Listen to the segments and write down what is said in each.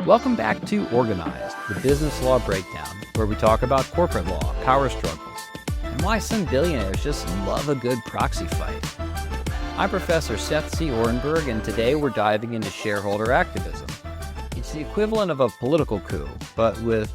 Welcome back to Organized, the business law breakdown, where we talk about corporate law, power struggles, and why some billionaires just love a good proxy fight. I'm Professor Seth C. Orenberg, and today we're diving into shareholder activism. It's the equivalent of a political coup, but with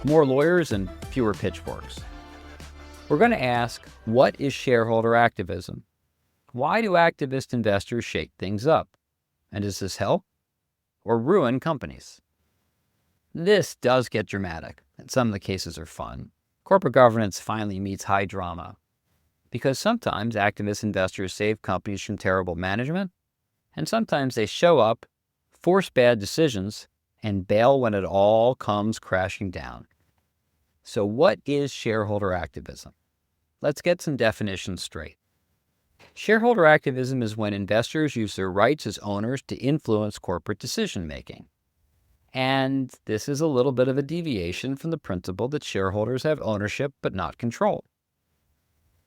more lawyers and fewer pitchforks. We're going to ask, what is shareholder activism? Why do activist investors shake things up? And does this help or ruin companies? This does get dramatic, and some of the cases are fun. Corporate governance finally meets high drama, because sometimes activist investors save companies from terrible management, and sometimes they show up, force bad decisions, and bail when it all comes crashing down. So what is shareholder activism? Let's get some definitions straight. Shareholder activism is when investors use their rights as owners to influence corporate decision-making. And this is a little bit of a deviation from the principle that shareholders have ownership but not control.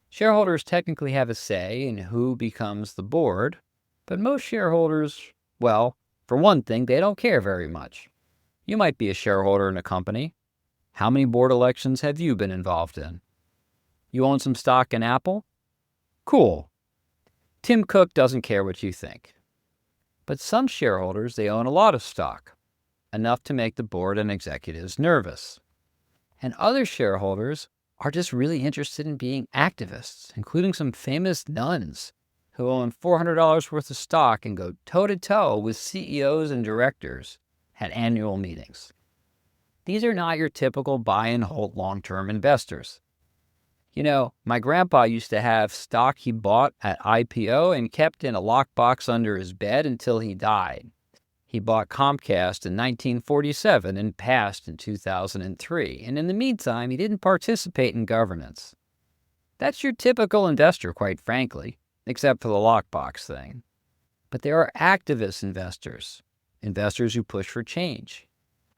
Shareholders technically have a say in who becomes the board, but most shareholders, well, for one thing, they don't care very much. You might be a shareholder in a company. How many board elections have you been involved in? You own some stock in Apple? Cool. Tim Cook doesn't care what you think. But some shareholders, they own a lot of stock, enough to make the board and executives nervous. And other shareholders are just really interested in being activists, including some famous nuns who own $400 worth of stock and go toe-to-toe with CEOs and directors at annual meetings. These are not your typical buy and hold long-term investors. You know, my grandpa used to have stock he bought at IPO and kept in a lockbox under his bed until he died. He bought Comcast in 1947 and passed in 2003, and in the meantime, he didn't participate in governance. That's your typical investor, quite frankly, except for the lockbox thing. But there are activist investors, investors who push for change,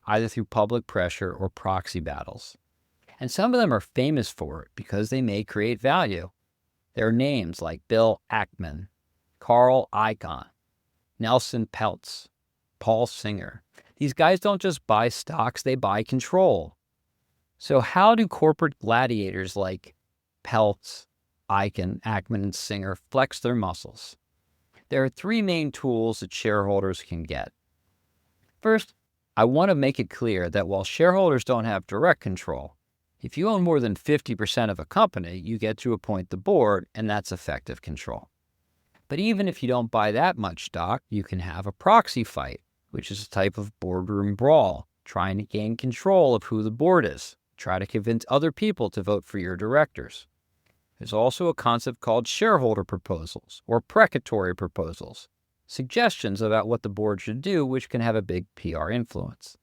either through public pressure or proxy battles. And some of them are famous for it because they may create value. There are names like Bill Ackman, Carl Icahn, Nelson Peltz, Paul Singer. These guys don't just buy stocks, they buy control. So how do corporate gladiators like Peltz, Icahn, Ackman, and Singer flex their muscles? There are three main tools that shareholders can get. First, I want to make it clear that while shareholders don't have direct control, if you own more than 50% of a company, you get to appoint the board, and that's effective control. But even if you don't buy that much stock, you can have a proxy fight, which is a type of boardroom brawl, trying to gain control of who the board is, try to convince other people to vote for your directors. There's also a concept called shareholder proposals or precatory proposals, suggestions about what the board should do, which can have a big PR influence.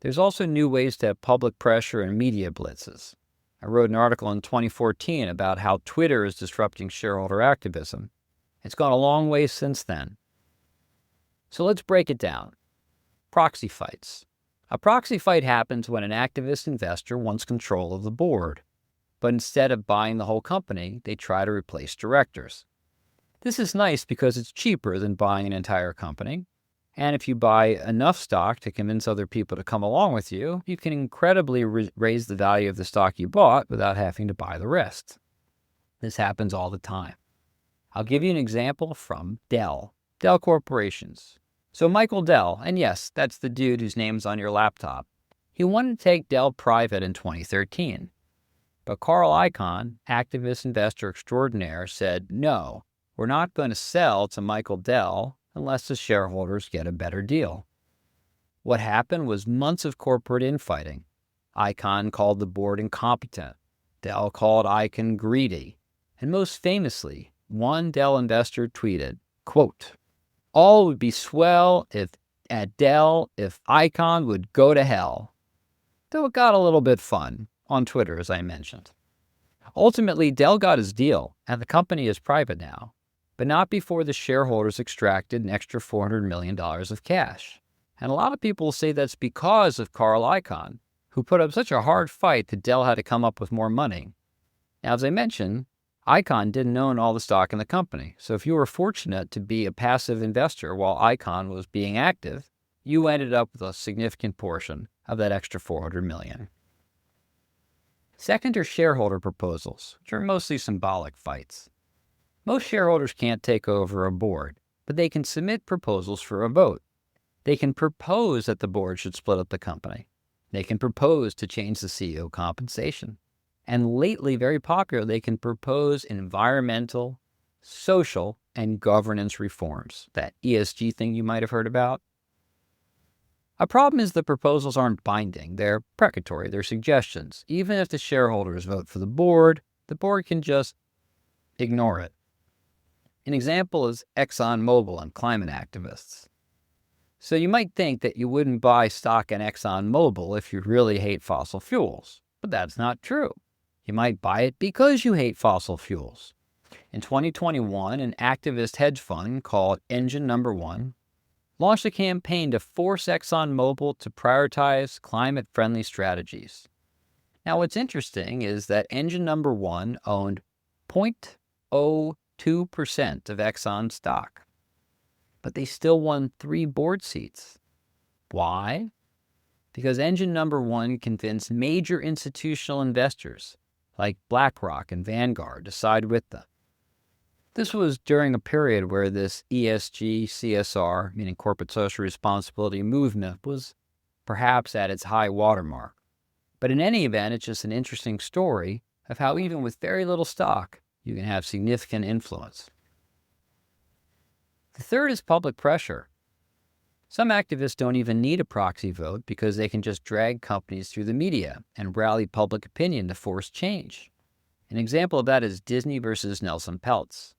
There's also new ways to have public pressure and media blitzes. I wrote an article in 2014 about how Twitter is disrupting shareholder activism. It's gone a long way since then. So let's break it down. Proxy fights. A proxy fight happens when an activist investor wants control of the board, but instead of buying the whole company, they try to replace directors. This is nice because it's cheaper than buying an entire company. And if you buy enough stock to convince other people to come along with you, you can incredibly raise the value of the stock you bought without having to buy the rest. This happens all the time. I'll give you an example from Dell Corporations. So Michael Dell, and yes, that's the dude whose name's on your laptop, he wanted to take Dell private in 2013. But Carl Icahn, activist investor extraordinaire, said, no, we're not going to sell to Michael Dell unless the shareholders get a better deal. What happened was months of corporate infighting. Icahn called the board incompetent. Dell called Icahn greedy. And most famously, one Dell investor tweeted, quote, all would be swell at Dell if Icahn would go to hell. Though it got a little bit fun on Twitter, as I mentioned. Ultimately, Dell got his deal, and the company is private now, but not before the shareholders extracted an extra $400 million of cash. And a lot of people say that's because of Carl Icahn, who put up such a hard fight that Dell had to come up with more money. Now, as I mentioned, Icahn didn't own all the stock in the company, so if you were fortunate to be a passive investor while Icahn was being active, you ended up with a significant portion of that extra $400 million. Second are shareholder proposals, which are mostly symbolic fights. Most shareholders can't take over a board, but they can submit proposals for a vote. They can propose that the board should split up the company. They can propose to change the CEO compensation. And lately, very popular, they can propose environmental, social, and governance reforms, that ESG thing you might have heard about. A problem is the proposals aren't binding. They're precatory, they're suggestions. Even if the shareholders vote for the board can just ignore it. An example is ExxonMobil and climate activists. So you might think that you wouldn't buy stock in ExxonMobil if you really hate fossil fuels, but that's not true. You might buy it because you hate fossil fuels. In 2021, an activist hedge fund called Engine No. 1 launched a campaign to force ExxonMobil to prioritize climate-friendly strategies. Now, what's interesting is that Engine No. 1 owned 0.02% of Exxon stock, but they still won 3 board seats. Why? Because Engine No. 1 convinced major institutional investors like BlackRock and Vanguard to side with them. This was during a period where this ESG, CSR, meaning corporate social responsibility movement, was perhaps at its high watermark. But in any event, it's just an interesting story of how even with very little stock, you can have significant influence. The third is public pressure. Some activists don't even need a proxy vote because they can just drag companies through the media and rally public opinion to force change. An example of that is Disney versus Nelson Peltz.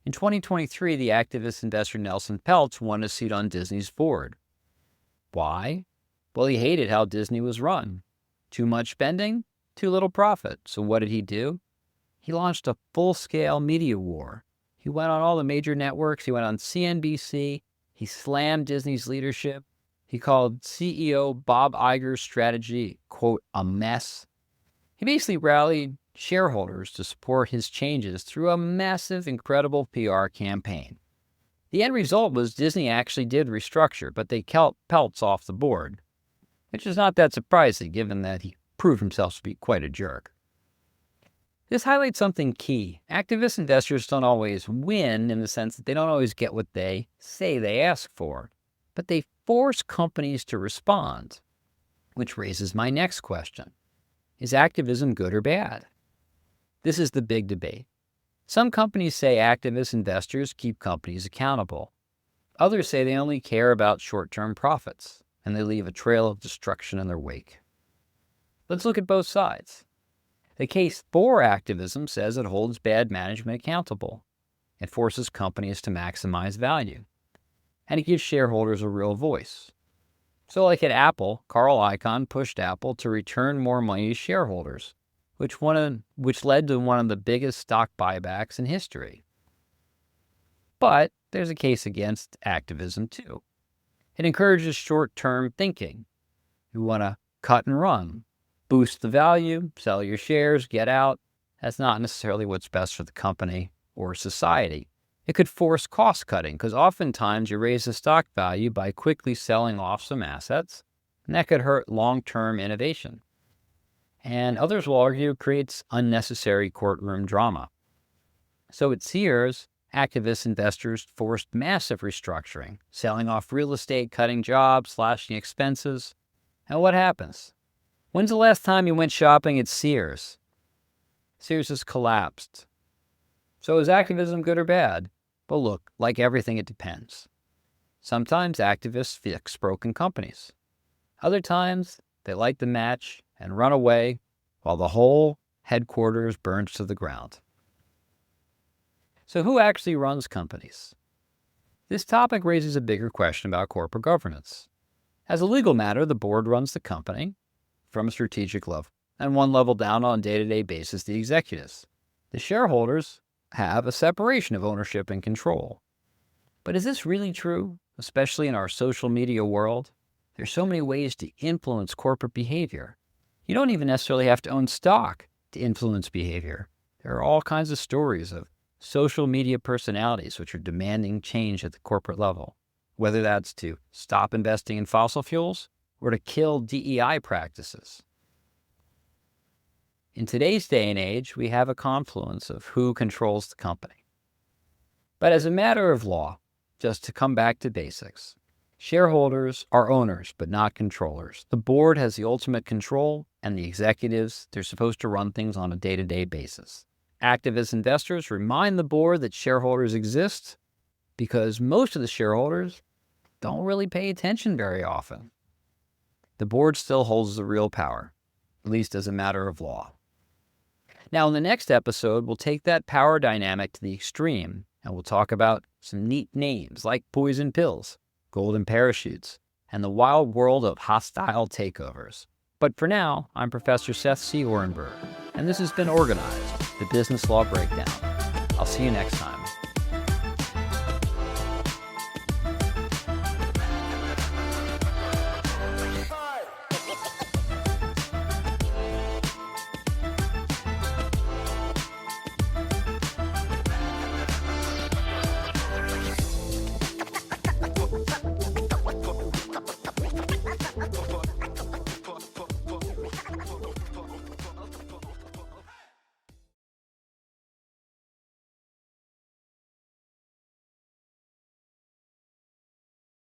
In 2023, the activist investor Nelson Peltz won a seat on Disney's board. Why? Well, he hated how Disney was run. Too much spending, too little profit. So what did he do? He launched a full-scale media war. He went on all the major networks. He went on CNBC. He slammed Disney's leadership. He called CEO Bob Iger's strategy, quote, a mess. He basically rallied shareholders to support his changes through a massive, incredible PR campaign. The end result was Disney actually did restructure, but they kept Peltz off the board, which is not that surprising given that he proved himself to be quite a jerk. This highlights something key. Activist investors don't always win in the sense that they don't always get what they say they ask for, but they force companies to respond, which raises my next question. Is activism good or bad? This is the big debate. Some companies say activist investors keep companies accountable. Others say they only care about short-term profits, and they leave a trail of destruction in their wake. Let's look at both sides. The case for activism says it holds bad management accountable. It forces companies to maximize value. And it gives shareholders a real voice. So like at Apple, Carl Icahn pushed Apple to return more money to shareholders, which led to one of the biggest stock buybacks in history. But there's a case against activism too. It encourages short-term thinking. You want to cut and run, boost the value, sell your shares, get out. That's not necessarily what's best for the company or society. It could force cost cutting because oftentimes you raise the stock value by quickly selling off some assets, and that could hurt long-term innovation. And others will argue it creates unnecessary courtroom drama. So at Sears, activist investors forced massive restructuring, selling off real estate, cutting jobs, slashing expenses. And what happens? When's the last time you went shopping at Sears? Sears has collapsed. So is activism good or bad? Well, look, like everything, it depends. Sometimes activists fix broken companies. Other times, they light the match and run away while the whole headquarters burns to the ground. So who actually runs companies? This topic raises a bigger question about corporate governance. As a legal matter, the board runs the company from a strategic level, and one level down on a day-to-day basis, the executives. The shareholders have a separation of ownership and control. But is this really true, especially in our social media world? There's so many ways to influence corporate behavior. You don't even necessarily have to own stock to influence behavior. There are all kinds of stories of social media personalities which are demanding change at the corporate level. whether that's to stop investing in fossil fuels or to kill DEI practices. In today's day and age, we have a confluence of who controls the company. But as a matter of law, just to come back to basics, shareholders are owners but not controllers. The board has the ultimate control, and the executives, they're supposed to run things on a day-to-day basis. Activist investors remind the board that shareholders exist because most of the shareholders don't really pay attention very often. The board still holds the real power, at least as a matter of law. Now, in the next episode, we'll take that power dynamic to the extreme, and we'll talk about some neat names like poison pills, golden parachutes, and the wild world of hostile takeovers. But for now, I'm Professor Seth C. Orenberg, and this has been Organized, the Business Law Breakdown. I'll see you next time.